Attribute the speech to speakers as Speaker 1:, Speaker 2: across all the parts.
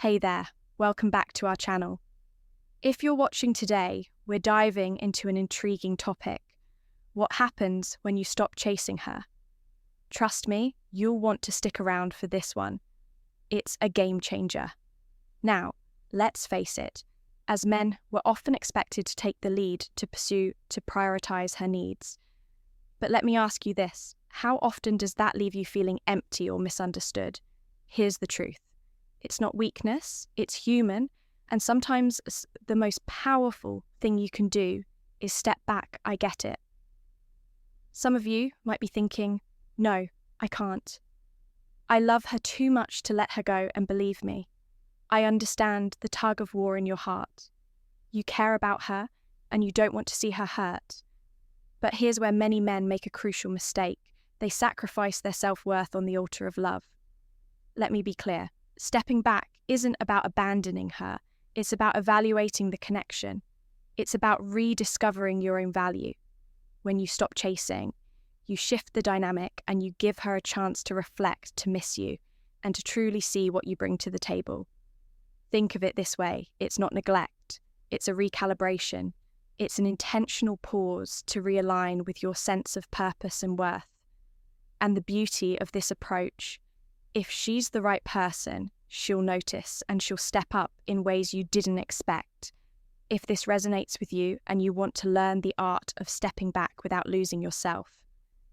Speaker 1: Hey there, welcome back to our channel. If you're watching today, we're diving into an intriguing topic. What happens when you stop chasing her? Trust me, you'll want to stick around for this one. It's a game changer. Now, let's face it, as men, we're often expected to take the lead to prioritize her needs. But let me ask you this, how often does that leave you feeling empty or misunderstood? Here's the truth. It's not weakness, it's human, and sometimes the most powerful thing you can do is step back. I get it. Some of you might be thinking, no, I can't. I love her too much to let her go, and believe me, I understand the tug of war in your heart. You care about her and you don't want to see her hurt. But here's where many men make a crucial mistake. They sacrifice their self-worth on the altar of love. Let me be clear. Stepping back isn't about abandoning her. It's about evaluating the connection. It's about rediscovering your own value. When you stop chasing, you shift the dynamic and you give her a chance to reflect, to miss you, and to truly see what you bring to the table. Think of it this way. It's not neglect. It's a recalibration. It's an intentional pause to realign with your sense of purpose and worth. And the beauty of this approach, if she's the right person, she'll notice and she'll step up in ways you didn't expect. If this resonates with you and you want to learn the art of stepping back without losing yourself,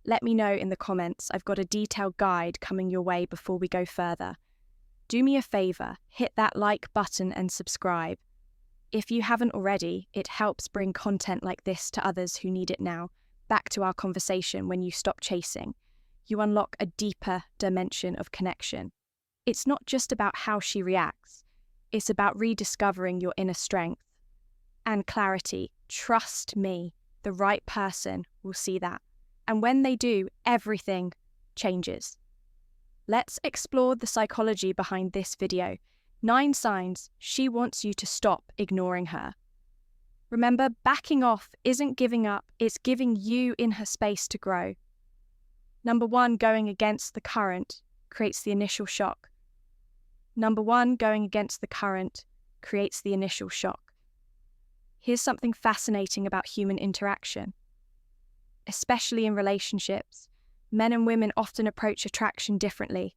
Speaker 1: let me know in the comments. I've got a detailed guide coming your way before we go further. Do me a favor, hit that like button and subscribe. If you haven't already, it helps bring content like this to others who need it now. Back to our conversation. When you stop chasing, you unlock a deeper dimension of connection. It's not just about how she reacts. It's about rediscovering your inner strength and clarity. Trust me, the right person will see that. And when they do, everything changes. Let's explore the psychology behind this video. 9 signs she wants you to stop ignoring her. Remember, backing off isn't giving up, it's giving you in her space to grow. Number 1, going against the current creates the initial shock. Here's something fascinating about human interaction. Especially in relationships, men and women often approach attraction differently.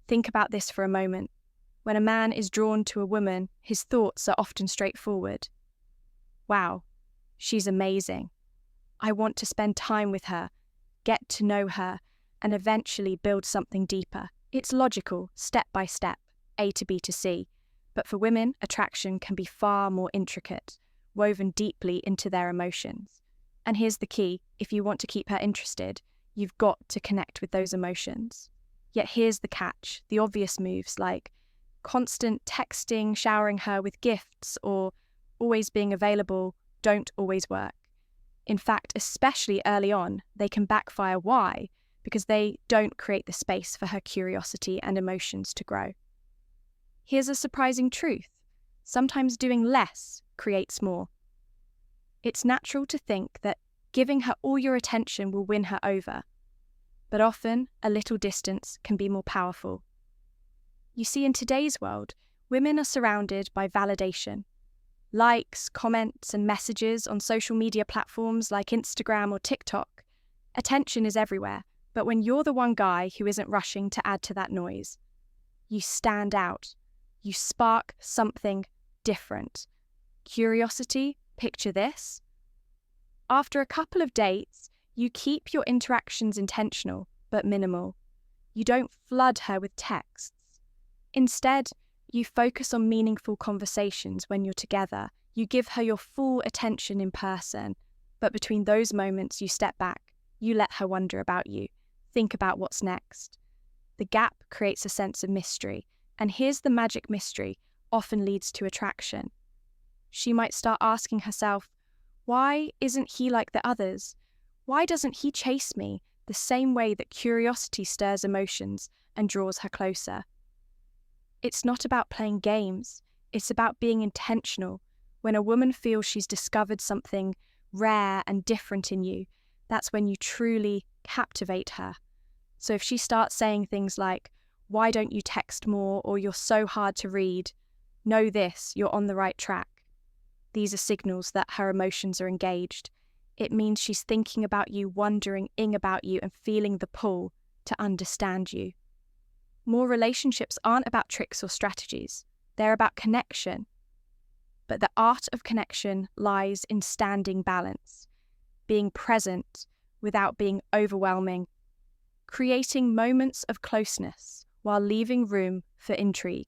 Speaker 1: Think about this for a moment. When a man is drawn to a woman, his thoughts are often straightforward. Wow, she's amazing. I want to spend time with her, get to know her, and eventually build something deeper. It's logical, step by step, A to B to C. But for women, attraction can be far more intricate, woven deeply into their emotions. And here's the key, if you want to keep her interested, you've got to connect with those emotions. Yet here's the catch, the obvious moves like constant texting, showering her with gifts, or always being available don't always work. In fact, especially early on, they can backfire. Why? Because they don't create the space for her curiosity and emotions to grow. Here's a surprising truth. Sometimes doing less creates more. It's natural to think that giving her all your attention will win her over, but often a little distance can be more powerful. You see, in today's world, women are surrounded by validation. Likes, comments, and messages on social media platforms like Instagram or TikTok. Attention is everywhere, but when you're the one guy who isn't rushing to add to that noise, you stand out. You spark something different. Curiosity, picture this. After a couple of dates, you keep your interactions intentional but minimal. You don't flood her with texts. Instead, you focus on meaningful conversations when you're together. You give her your full attention in person, but between those moments you step back. You let her wonder about you. Think about what's next. The gap creates a sense of mystery, and here's the magic: mystery often leads to attraction. She might start asking herself, why isn't he like the others? Why doesn't he chase me the same way that curiosity stirs emotions and draws her closer? It's not about playing games. It's about being intentional. When a woman feels she's discovered something rare and different in you, that's when you truly captivate her. So if she starts saying things like, "Why don't you text more?" or "You're so hard to read." Know this, you're on the right track. These are signals that her emotions are engaged. It means she's thinking about you, wondering about you, and feeling the pull to understand you. More relationships aren't about tricks or strategies. They're about connection. But the art of connection lies in standing balance, being present without being overwhelming, creating moments of closeness while leaving room for intrigue.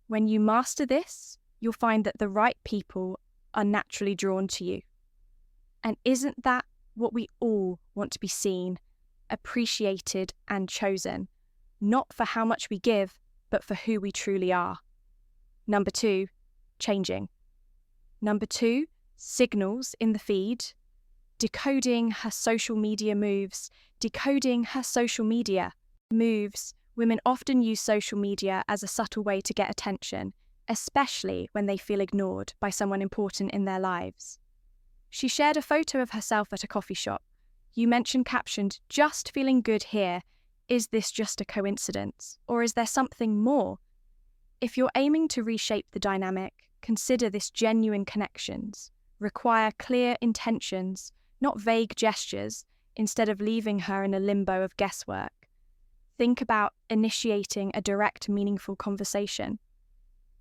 Speaker 1: When you master this, you'll find that the right people are naturally drawn to you. And isn't that what we all want, to be seen, appreciated, and chosen, not for how much we give, but for who we truly are? Number 2, changing. Number 2, signals in the feed. Decoding her social media moves. Decoding her social media moves. Women often use social media as a subtle way to get attention, especially when they feel ignored by someone important in their lives. She shared a photo of herself at a coffee shop. You mentioned captioned, "Just feeling good here. Is this just a coincidence? Or is there something more?" If you're aiming to reshape the dynamic, consider this: genuine connections require clear intentions, not vague gestures, instead of leaving her in a limbo of guesswork. Think about initiating a direct, meaningful conversation.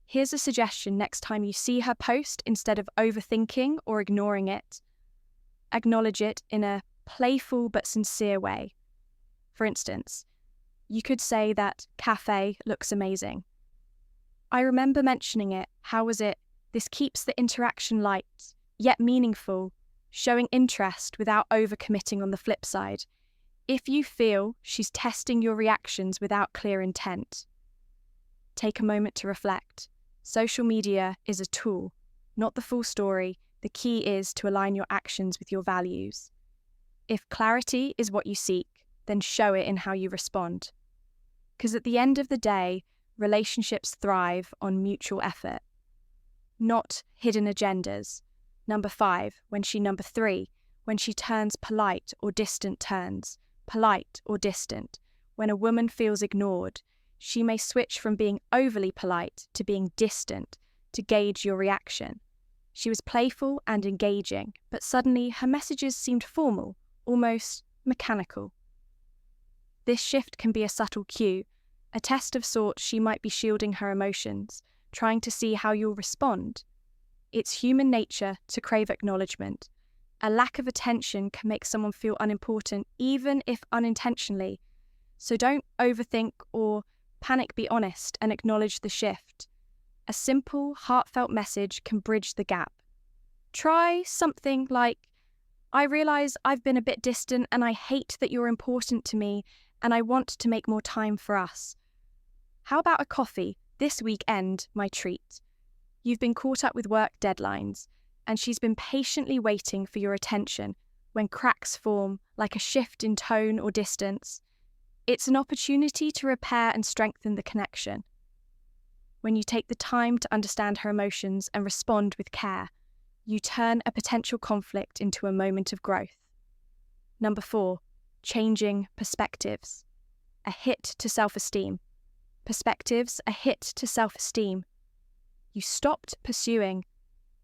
Speaker 1: Here's a suggestion next time you see her post: instead of overthinking or ignoring it, acknowledge it in a playful but sincere way. For instance, you could say that cafe looks amazing. I remember mentioning it. How was it? This keeps the interaction light, yet meaningful, showing interest without overcommitting on the flip side. If you feel she's testing your reactions without clear intent, take a moment to reflect. Social media is a tool, not the full story. The key is to align your actions with your values. If clarity is what you seek, then show it in how you respond. Because at the end of the day, relationships thrive on mutual effort, not hidden agendas. Number 5, Number 3, when she turns polite or distant turns. Polite or distant. When a woman feels ignored, she may switch from being overly polite to being distant to gauge your reaction. She was playful and engaging, but suddenly her messages seemed formal, almost mechanical. This shift can be a subtle cue, a test of sorts. She might be shielding her emotions, trying to see how you'll respond. It's human nature to crave acknowledgement. A lack of attention can make someone feel unimportant, even if unintentionally. So don't overthink or panic. Be honest and acknowledge the shift. A simple, heartfelt message can bridge the gap. Try something like, "I realize I've been a bit distant and I hate that you're important to me and I want to make more time for us. How about a coffee? This weekend, my treat. You've been caught up with work deadlines, and she's been patiently waiting for your attention. When cracks form, like a shift in tone or distance, it's an opportunity to repair and strengthen the connection. When you take the time to understand her emotions and respond with care, you turn a potential conflict into a moment of growth. Number 4, changing perspectives. A hit to self-esteem. Perspectives, a hit to self-esteem. You stopped pursuing.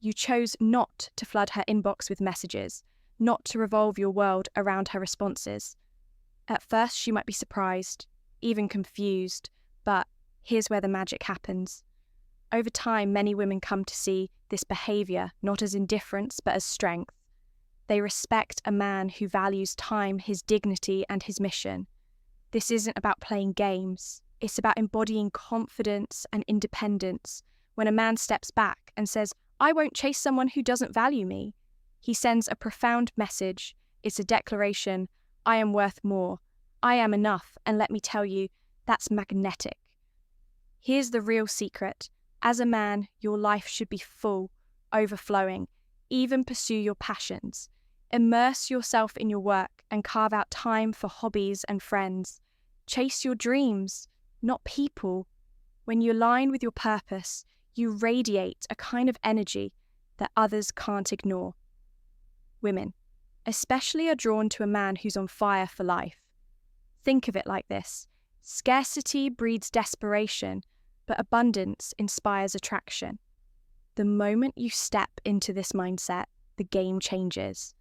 Speaker 1: You chose not to flood her inbox with messages, not to revolve your world around her responses. At first, she might be surprised, even confused, but here's where the magic happens. Over time, many women come to see this behavior not as indifference, but as strength. They respect a man who values time, his dignity, and his mission. This isn't about playing games. It's about embodying confidence and independence. When a man steps back and says, "I won't chase someone who doesn't value me," he sends a profound message. It's a declaration: I am worth more. I am enough. And let me tell you, that's magnetic. Here's the real secret. As a man, your life should be full, overflowing. Even pursue your passions. Immerse yourself in your work and carve out time for hobbies and friends. Chase your dreams, not people. When you align with your purpose, you radiate a kind of energy that others can't ignore. Women, especially, are drawn to a man who's on fire for life. Think of it like this. Scarcity breeds desperation, but abundance inspires attraction. The moment you step into this mindset, the game changes.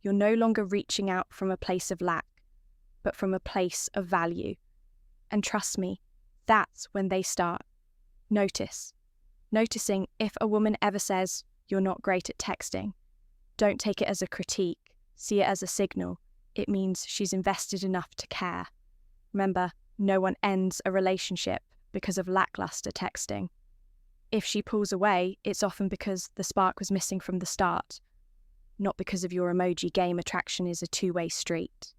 Speaker 1: You're no longer reaching out from a place of lack, but from a place of value. And trust me, that's when they start. Noticing if a woman ever says, "You're not great at texting." Don't take it as a critique, see it as a signal. It means she's invested enough to care. Remember, no one ends a relationship because of lackluster texting. If she pulls away, it's often because the spark was missing from the start, not because of your emoji game. Attraction is a two-way street.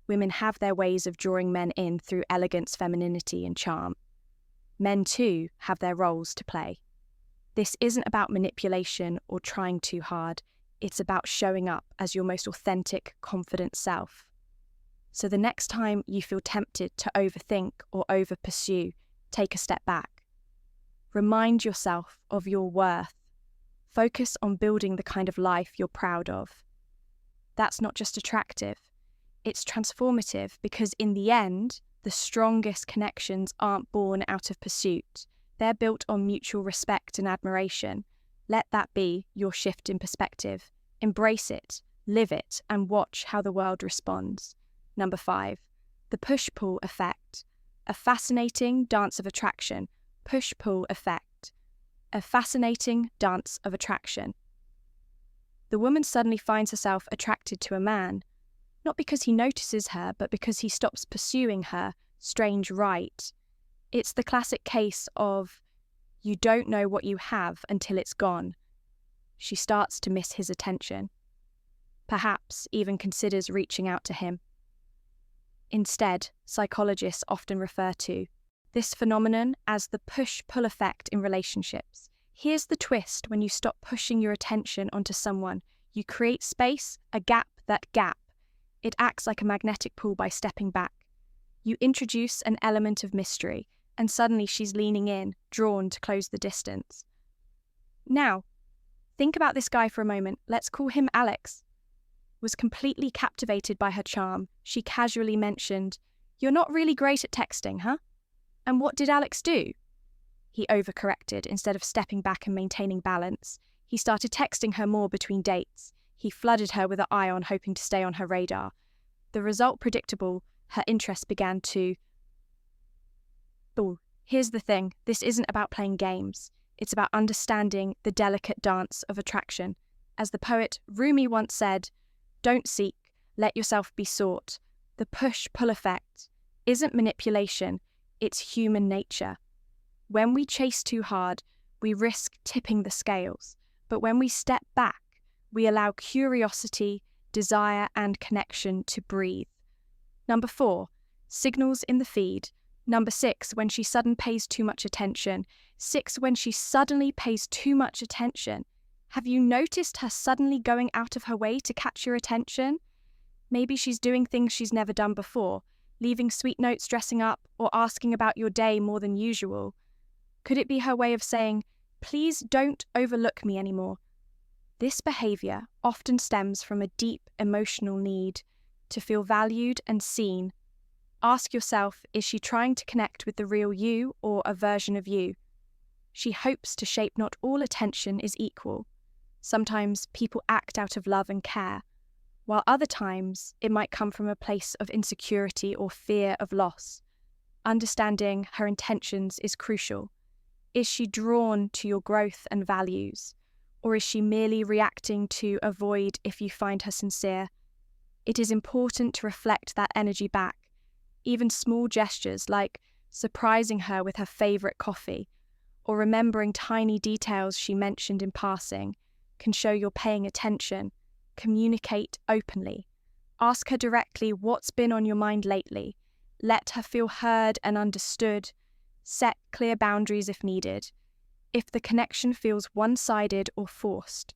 Speaker 1: Women have their ways of drawing men in through elegance, femininity, and charm. Men, too, have their roles to play. This isn't about manipulation or trying too hard. It's about showing up as your most authentic, confident self. So the next time you feel tempted to overthink or over-pursue, take a step back. Remind yourself of your worth. Focus on building the kind of life you're proud of. That's not just attractive, it's transformative, because in the end, the strongest connections aren't born out of pursuit. They're built on mutual respect and admiration. Let that be your shift in perspective. Embrace it, live it, and watch how the world responds. Number 5, the push-pull effect. A fascinating dance of attraction. Push-pull effect. A fascinating dance of attraction. The woman suddenly finds herself attracted to a man, not because he notices her, but because he stops pursuing her. Strange, right? It's the classic case of you don't know what you have until it's gone. She starts to miss his attention. Perhaps even considers reaching out to him. Instead, psychologists often refer to this phenomenon as the push-pull effect in relationships. Here's the twist: when you stop pushing your attention onto someone, you create space, a gap. That gap, it acts like a magnetic pull by stepping back. You introduce an element of mystery, and suddenly she's leaning in, drawn to close the distance. Now, think about this guy for a moment. Let's call him Alex. Was completely captivated by her charm. She casually mentioned, "You're not really great at texting, huh?" And what did Alex do? He overcorrected. Instead of stepping back and maintaining balance, he started texting her more between dates. He flooded her with an ion, hoping to stay on her radar. The result predictable: her interest began to... Oh, here's the thing. This isn't about playing games. It's about understanding the delicate dance of attraction. As the poet Rumi once said, "Don't seek, let yourself be sought." The push-pull effect isn't manipulation, it's human nature. When we chase too hard, we risk tipping the scales. But when we step back, we allow curiosity, desire, and connection to breathe. Number 4, signals in the feed. Number 6, when she suddenly pays too much attention. 6, when she suddenly pays too much attention. Have you noticed her suddenly going out of her way to catch your attention? Maybe she's doing things she's never done before, leaving sweet notes, dressing up, or asking about your day more than usual. Could it be her way of saying, "Please don't overlook me anymore"? This behavior often stems from a deep emotional need to feel valued and seen. Ask yourself, is she trying to connect with the real you or a version of you? She hopes to shape. Not all attention is equal. Sometimes people act out of love and care, while other times it might come from a place of insecurity or fear of loss. Understanding her intentions is crucial. Is she drawn to your growth and values, or is she merely reacting to avoid if you find her sincere? It is important to reflect that energy back. Even small gestures like surprising her with her favourite coffee or remembering tiny details she mentioned in passing can show you're paying attention. Communicate openly. Ask her directly what's been on your mind lately. Let her feel heard and understood. Set clear boundaries if needed. If the connection feels one-sided or forced,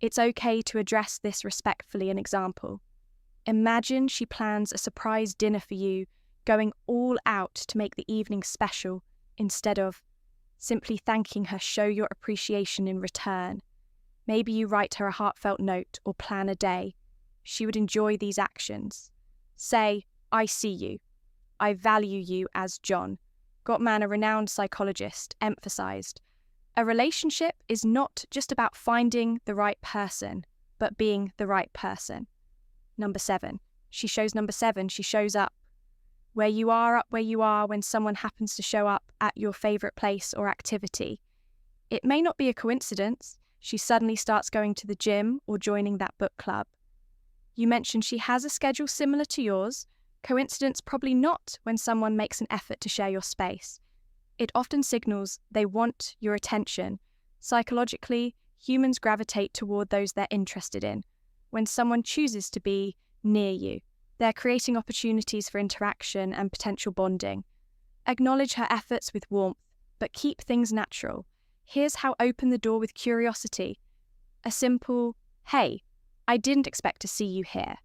Speaker 1: it's okay to address this respectfully. An example: imagine she plans a surprise dinner for you, going all out to make the evening special. Instead of simply thanking her, show your appreciation in return. Maybe you write her a heartfelt note or plan a day. She would enjoy these actions. Say, "I see you," I value you as John. Gottman, a renowned psychologist, emphasized, a relationship is not just about finding the right person, but being the right person. Number 7. She shows up. Where you are up where you are when someone happens to show up at your favorite place or activity. It may not be a coincidence. She suddenly starts going to the gym or joining that book club. You mentioned she has a schedule similar to yours. Coincidence probably not when someone makes an effort to share your space. It often signals they want your attention. Psychologically, humans gravitate toward those they're interested in. When someone chooses to be near you, they're creating opportunities for interaction and potential bonding. Acknowledge her efforts with warmth, but keep things natural. Here's how: open the door with curiosity. A simple, "Hey, I didn't expect to see you here."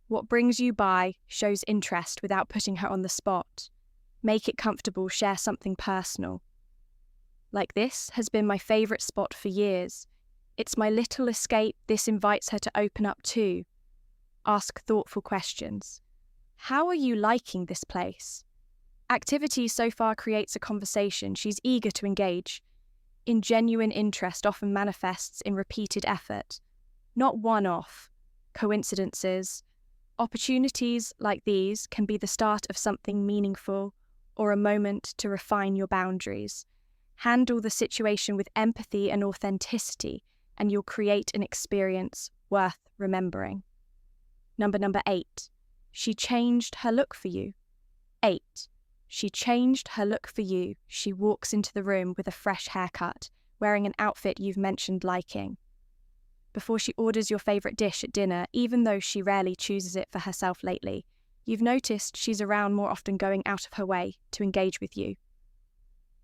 Speaker 1: What brings you by shows interest without putting her on the spot. Make it comfortable, share something personal. Like, "This has been my favourite spot for years. It's my little escape. This invites her to open up too." Ask thoughtful questions. How are you liking this place? Activity so far creates a conversation. She's eager to engage. In genuine interest often manifests in repeated effort, not one-off coincidences. Opportunities like these can be the start of something meaningful or a moment to refine your boundaries. Handle the situation with empathy and authenticity, and you'll create an experience worth remembering. Number 8. She changed her look for you. 8. She changed her look for you. She walks into the room with a fresh haircut, wearing an outfit you've mentioned liking. Before she orders your favourite dish at dinner, even though she rarely chooses it for herself lately, you've noticed she's around more often, going out of her way to engage with you.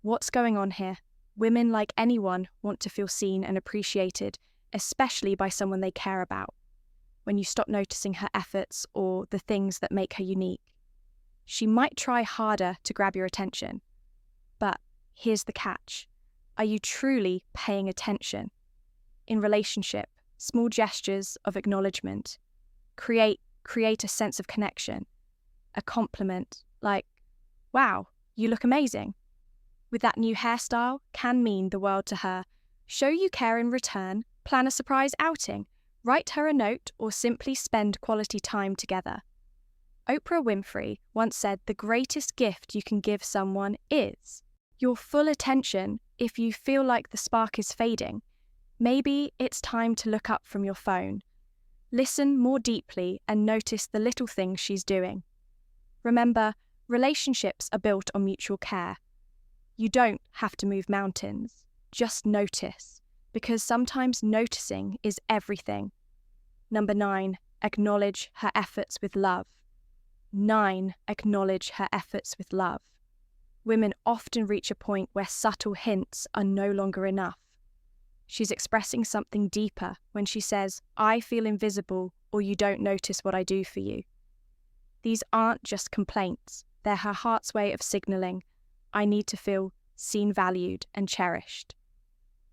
Speaker 1: What's going on here? Women, like anyone, want to feel seen and appreciated, especially by someone they care about. When you stop noticing her efforts or the things that make her unique, she might try harder to grab your attention. But here's the catch. Are you truly paying attention? In relationship, small gestures of acknowledgement create a sense of connection. A compliment like, "Wow, you look amazing," with that new hairstyle can mean the world to her. Show you care in return. Plan a surprise outing. Write her a note or simply spend quality time together. Oprah Winfrey once said the greatest gift you can give someone is your full attention. If you feel like the spark is fading, maybe it's time to look up from your phone. Listen more deeply and notice the little things she's doing. Remember, relationships are built on mutual care. You don't have to move mountains. Just notice, because sometimes noticing is everything. Number 9, acknowledge her efforts with love. 9, acknowledge her efforts with love. Women often reach a point where subtle hints are no longer enough. She's expressing something deeper when she says, "I feel invisible," or "You don't notice what I do for you." These aren't just complaints. They're her heart's way of signaling, "I need to feel seen, valued, and cherished."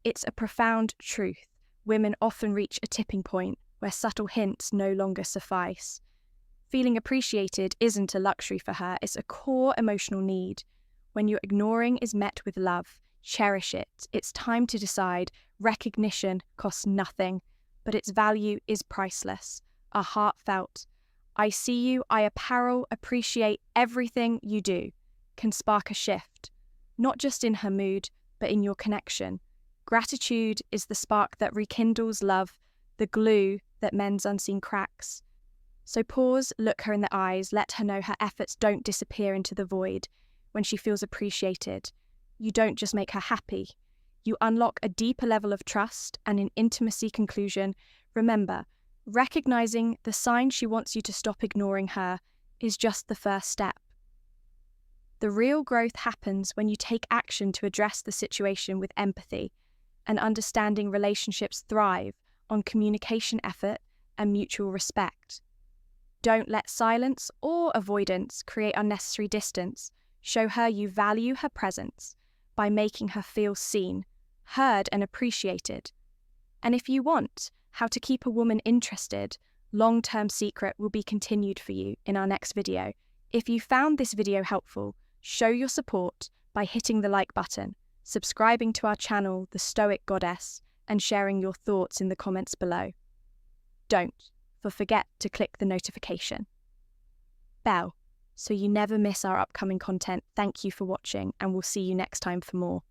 Speaker 1: It's a profound truth. Women often reach a tipping point where subtle hints no longer suffice. Feeling appreciated isn't a luxury for her, it's a core emotional need. When your ignoring is met with love, cherish it. It's time to decide recognition costs nothing, but its value is priceless. A heartfelt, "I see you, I appreciate everything you do," can spark a shift, not just in her mood, but in your connection. Gratitude is the spark that rekindles love, the glue that mends unseen cracks. So pause, look her in the eyes, let her know her efforts don't disappear into the void. When she feels appreciated, you don't just make her happy, you unlock a deeper level of trust and an intimacy. Conclusion, remember, recognizing the signs she wants you to stop ignoring her is just the first step. The real growth happens when you take action to address the situation with empathy, and understanding relationships thrive on communication effort and mutual respect. Don't let silence or avoidance create unnecessary distance. Show her you value her presence by making her feel seen, heard, and appreciated. And if you want how to keep a woman interested, long-term secret will be continued for you in our next video. If you found this video helpful, show your support by hitting the like button, subscribing to our channel, The Stoic Goddess, and sharing your thoughts in the comments below. Don't forget to click the notification bell so you never miss our upcoming content. Thank you for watching, and we'll see you next time for more.